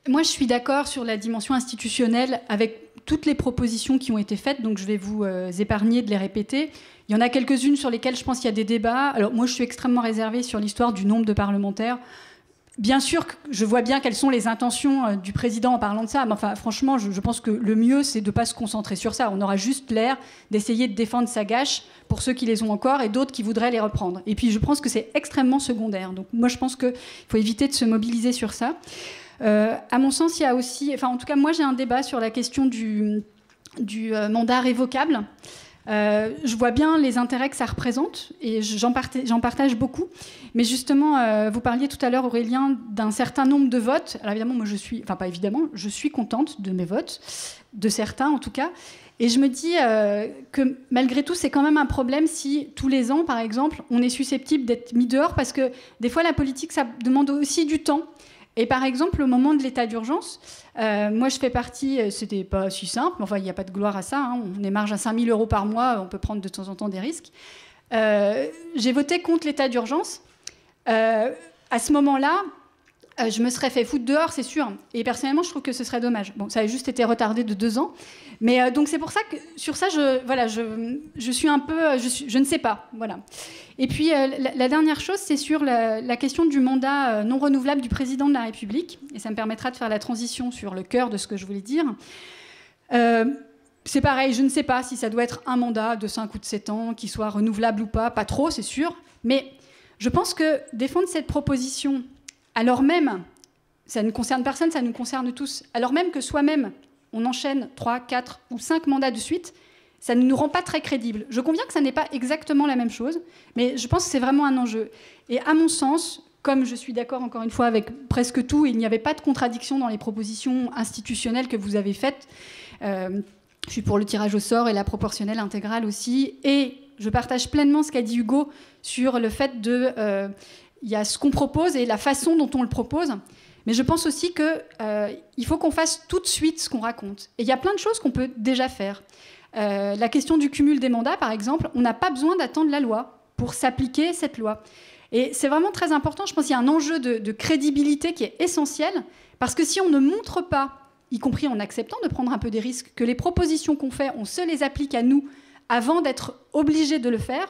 Moi, je suis d'accord sur la dimension institutionnelle avec toutes les propositions qui ont été faites, donc je vais vous épargner de les répéter. Il y en a quelques-unes sur lesquelles je pense qu'il y a des débats. Alors moi, je suis extrêmement réservée sur l'histoire du nombre de parlementaires. Bien sûr, je vois bien quelles sont les intentions du président en parlant de ça, mais enfin, franchement, je pense que le mieux, c'est de ne pas se concentrer sur ça. On aura juste l'air d'essayer de défendre sa gâche pour ceux qui les ont encore et d'autres qui voudraient les reprendre. Et puis, je pense que c'est extrêmement secondaire. Donc moi, je pense qu'il faut éviter de se mobiliser sur ça. À mon sens, il y a aussi... Enfin, en tout cas, moi, j'ai un débat sur la question du mandat révocable. Je vois bien les intérêts que ça représente et j'en partage beaucoup. Mais justement, vous parliez tout à l'heure, Aurélien, d'un certain nombre de votes. Alors évidemment, moi je suis contente de mes votes, de certains en tout cas. Et je me dis que malgré tout, c'est quand même un problème si tous les ans, par exemple, on est susceptible d'être mis dehors parce que des fois, la politique, ça demande aussi du temps. Et par exemple, au moment de l'état d'urgence, moi je fais partie, c'était pas si simple, enfin il n'y a pas de gloire à ça, hein, on émarge à 5 000 € par mois, on peut prendre de temps en temps des risques. J'ai voté contre l'état d'urgence. À ce moment-là, je me serais fait foutre dehors, c'est sûr. Et personnellement, je trouve que ce serait dommage. Bon, ça a juste été retardé de 2 ans. Mais donc c'est pour ça que sur ça, je suis un peu... Je ne sais pas. Voilà. Et puis la dernière chose, c'est sur la question du mandat non renouvelable du président de la République. Et ça me permettra de faire la transition sur le cœur de ce que je voulais dire. C'est pareil, je ne sais pas si ça doit être un mandat de 5 ou de 7 ans, qui soit renouvelable ou pas. Pas trop, c'est sûr. Mais je pense que défendre cette proposition... Alors même, ça ne concerne personne, ça nous concerne tous, alors même que soi-même, on enchaîne 3, 4 ou 5 mandats de suite, ça ne nous rend pas très crédibles. Je conviens que ça n'est pas exactement la même chose, mais je pense que c'est vraiment un enjeu. Et à mon sens, comme je suis d'accord encore une fois avec presque tout, il n'y avait pas de contradiction dans les propositions institutionnelles que vous avez faites. Je suis pour le tirage au sort et la proportionnelle intégrale aussi. Et je partage pleinement ce qu'a dit Hugo sur le fait de... il y a ce qu'on propose et la façon dont on le propose. Mais je pense aussi qu'il faut qu'on fasse tout de suite ce qu'on raconte. Et il y a plein de choses qu'on peut déjà faire. La question du cumul des mandats, par exemple, on n'a pas besoin d'attendre la loi pour s'appliquer cette loi. Et c'est vraiment très important. Je pense qu'il y a un enjeu de crédibilité qui est essentiel. Parce que si on ne montre pas, y compris en acceptant de prendre un peu des risques, que les propositions qu'on fait, on se les applique à nous avant d'être obligé de le faire,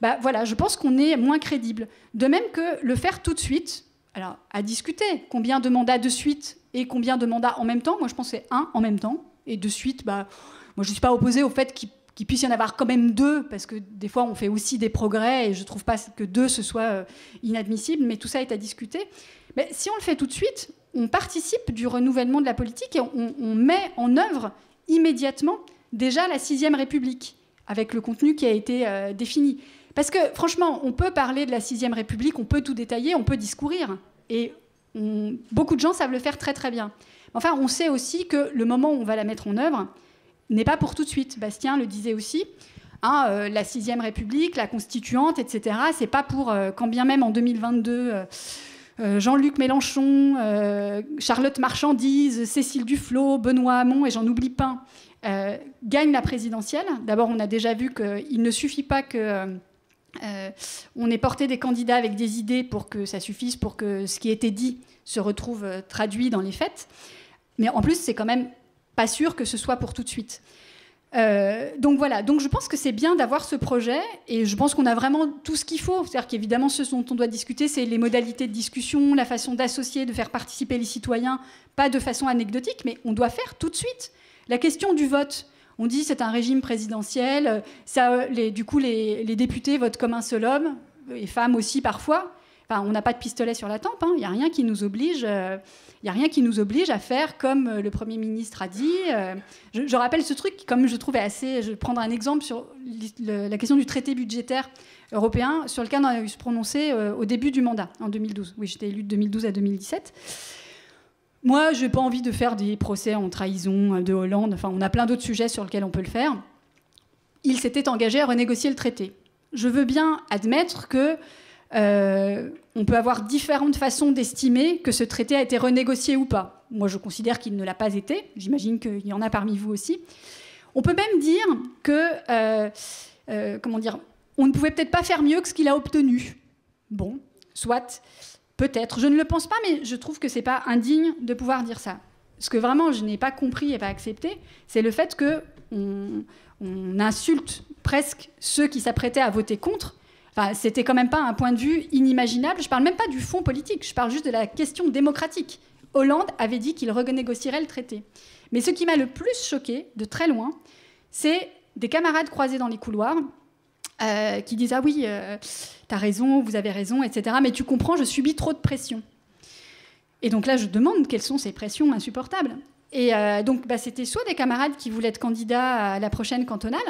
bah voilà, je pense qu'on est moins crédible. De même que le faire tout de suite, alors à discuter, combien de mandats de suite et combien de mandats en même temps. Moi je pense que c'est 1 en même temps, et de suite, bah, moi je ne suis pas opposée au fait qu'il puisse y en avoir quand même 2, parce que des fois on fait aussi des progrès, et je ne trouve pas que 2 ce soit inadmissible, mais tout ça est à discuter. Mais si on le fait tout de suite, on participe du renouvellement de la politique, et on met en œuvre immédiatement déjà la 6e République, avec le contenu qui a été défini. Parce que, franchement, on peut parler de la 6e République, on peut tout détailler, on peut discourir. Et beaucoup de gens savent le faire très, très bien. Enfin, on sait aussi que le moment où on va la mettre en œuvre n'est pas pour tout de suite. Bastien le disait aussi. Hein, la 6e République, la constituante, etc., c'est pas pour, quand bien même en 2022, Jean-Luc Mélenchon, Charlotte Marchandise, Cécile Duflot, Benoît Hamon, et j'en oublie pas, gagnent la présidentielle. D'abord, on a déjà vu qu'il ne suffit pas que... on ait porté des candidats avec des idées pour que ça suffise, pour que ce qui a été dit se retrouve traduit dans les faits. Mais en plus, c'est quand même pas sûr que ce soit pour tout de suite. Donc voilà, donc je pense que c'est bien d'avoir ce projet, et je pense qu'on a vraiment tout ce qu'il faut. C'est-à-dire qu'évidemment, ce dont on doit discuter, c'est les modalités de discussion, la façon d'associer, de faire participer les citoyens, pas de façon anecdotique, mais on doit faire tout de suite. La question du vote... On dit que c'est un régime présidentiel, du coup les députés votent comme un seul homme, et femmes aussi parfois. Enfin, on n'a pas de pistolet sur la tempe, hein. Il n'y a rien qui nous oblige, à faire comme le Premier ministre a dit. Je rappelle ce truc, comme je trouvais assez... Je vais prendre un exemple sur la question du traité budgétaire européen, sur lequel on a eu se prononcer au début du mandat, en 2012. Oui, j'étais élue de 2012 à 2017. Moi, je n'ai pas envie de faire des procès en trahison de Hollande. Enfin, on a plein d'autres sujets sur lesquels on peut le faire. Il s'était engagé à renégocier le traité. Je veux bien admettre que on peut avoir différentes façons d'estimer que ce traité a été renégocié ou pas. Moi, je considère qu'il ne l'a pas été. J'imagine qu'il y en a parmi vous aussi. On peut même dire que, on ne pouvait peut-être pas faire mieux que ce qu'il a obtenu. Bon, soit... Peut-être, je ne le pense pas, mais je trouve que c'est pas indigne de pouvoir dire ça. Ce que vraiment je n'ai pas compris et pas accepté, c'est le fait qu'on insulte presque ceux qui s'apprêtaient à voter contre. Enfin, c'était quand même pas un point de vue inimaginable. Je parle même pas du fond politique, je parle juste de la question démocratique. Hollande avait dit qu'il renégocierait le traité. Mais ce qui m'a le plus choqué, de très loin, c'est des camarades croisés dans les couloirs qui disent « Ah oui, t'as raison, vous avez raison, etc. Mais tu comprends, je subis trop de pression. » Et donc là, je demande quelles sont ces pressions insupportables. Et donc, c'était soit des camarades qui voulaient être candidats à la prochaine cantonale,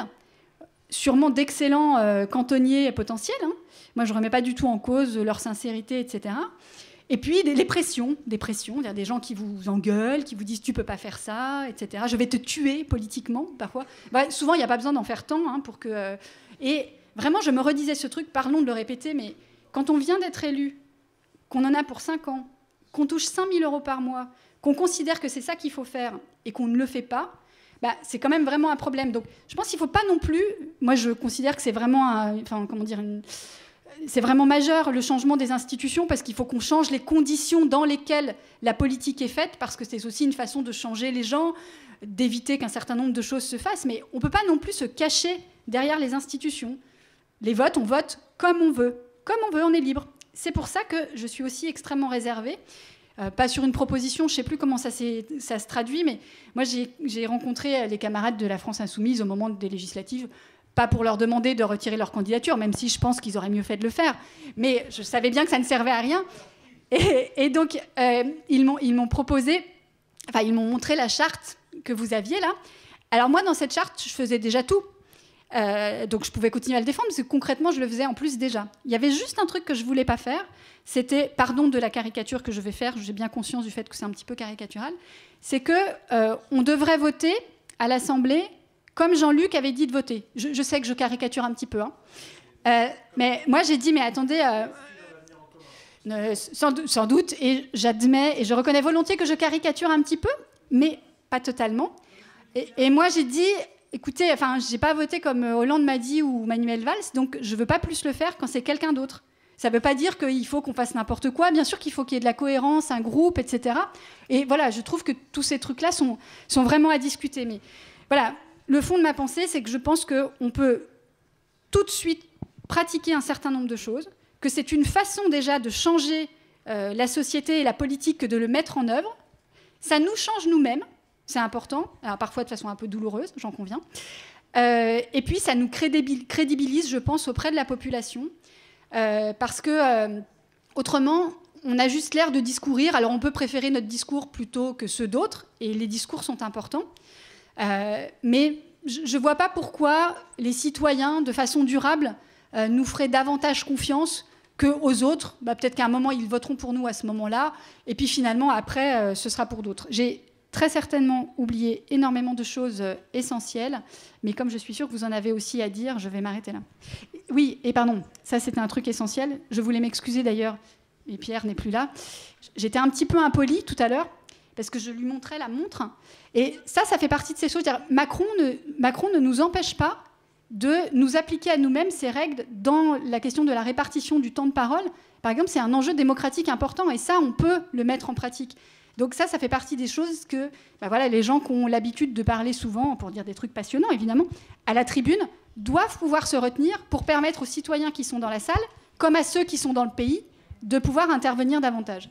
sûrement d'excellents cantonniers potentiels. Hein. Moi, je ne remets pas du tout en cause leur sincérité, etc. Et puis, des pressions, des gens qui vous engueulent, qui vous disent « tu ne peux pas faire ça, etc. Je vais te tuer politiquement, parfois. » Souvent, il n'y a pas besoin d'en faire tant hein, pour que... Et vraiment, je me redisais ce truc, pardon de le répéter, mais quand on vient d'être élu, qu'on en a pour 5 ans, qu'on touche 5 000 € par mois, qu'on considère que c'est ça qu'il faut faire et qu'on ne le fait pas, c'est quand même vraiment un problème. Donc, je pense qu'il ne faut pas non plus... Moi, je considère que c'est vraiment, c'est vraiment majeur, le changement des institutions, parce qu'il faut qu'on change les conditions dans lesquelles la politique est faite, parce que c'est aussi une façon de changer les gens, d'éviter qu'un certain nombre de choses se fassent. Mais on ne peut pas non plus se cacher derrière les institutions. Les votes, on vote comme on veut. Comme on veut, on est libre. C'est pour ça que je suis aussi extrêmement réservée. Pas sur une proposition, je ne sais plus comment ça se traduit, mais moi j'ai rencontré les camarades de la France Insoumise au moment des législatives, pas pour leur demander de retirer leur candidature, même si je pense qu'ils auraient mieux fait de le faire, mais je savais bien que ça ne servait à rien. Et donc ils m'ont proposé, enfin ils m'ont montré la charte que vous aviez là. Alors moi dans cette charte, je faisais déjà tout. Donc je pouvais continuer à le défendre, parce que concrètement, je le faisais en plus déjà. Il y avait juste un truc que je ne voulais pas faire, c'était, pardon de la caricature que je vais faire, j'ai bien conscience du fait que c'est un petit peu caricatural, c'est qu'on devrait voter à l'Assemblée comme Jean-Luc avait dit de voter. Je sais que je caricature un petit peu, hein. Mais moi j'ai dit, mais attendez, sans doute, et j'admets, et je reconnais volontiers que je caricature un petit peu, mais pas totalement. Et moi j'ai dit... Écoutez, je n'ai pas voté comme Hollande m'a dit ou Manuel Valls, donc je ne veux pas plus le faire quand c'est quelqu'un d'autre. Ça ne veut pas dire qu'il faut qu'on fasse n'importe quoi. Bien sûr qu'il faut qu'il y ait de la cohérence, un groupe, etc. Et voilà, je trouve que tous ces trucs-là sont vraiment à discuter. Mais voilà, le fond de ma pensée, c'est que je pense qu'on peut tout de suite pratiquer un certain nombre de choses, que c'est une façon déjà de changer la société et la politique que de le mettre en œuvre. Ça nous change nous-mêmes. C'est important, alors parfois de façon un peu douloureuse, j'en conviens. Et puis, ça nous crédibilise, je pense, auprès de la population. Parce que, autrement, on a juste l'air de discourir. Alors, on peut préférer notre discours plutôt que ceux d'autres, et les discours sont importants. Mais je ne vois pas pourquoi les citoyens, de façon durable, nous feraient davantage confiance qu'aux autres. Peut-être qu'à un moment, ils voteront pour nous à ce moment-là. Et puis, finalement, après, ce sera pour d'autres. J'ai très certainement oublié énormément de choses essentielles, mais comme je suis sûre que vous en avez aussi à dire, je vais m'arrêter là. Oui, et pardon, ça c'était un truc essentiel. Je voulais m'excuser d'ailleurs, et Pierre n'est plus là. J'étais un petit peu impolie tout à l'heure, parce que je lui montrais la montre. Et ça fait partie de ces choses. Macron ne nous empêche pas de nous appliquer à nous-mêmes ces règles dans la question de la répartition du temps de parole. Par exemple, c'est un enjeu démocratique important, et ça, on peut le mettre en pratique. Donc ça fait partie des choses que les gens qui ont l'habitude de parler souvent, pour dire des trucs passionnants évidemment, à la tribune, doivent pouvoir se retenir pour permettre aux citoyens qui sont dans la salle, comme à ceux qui sont dans le pays, de pouvoir intervenir davantage.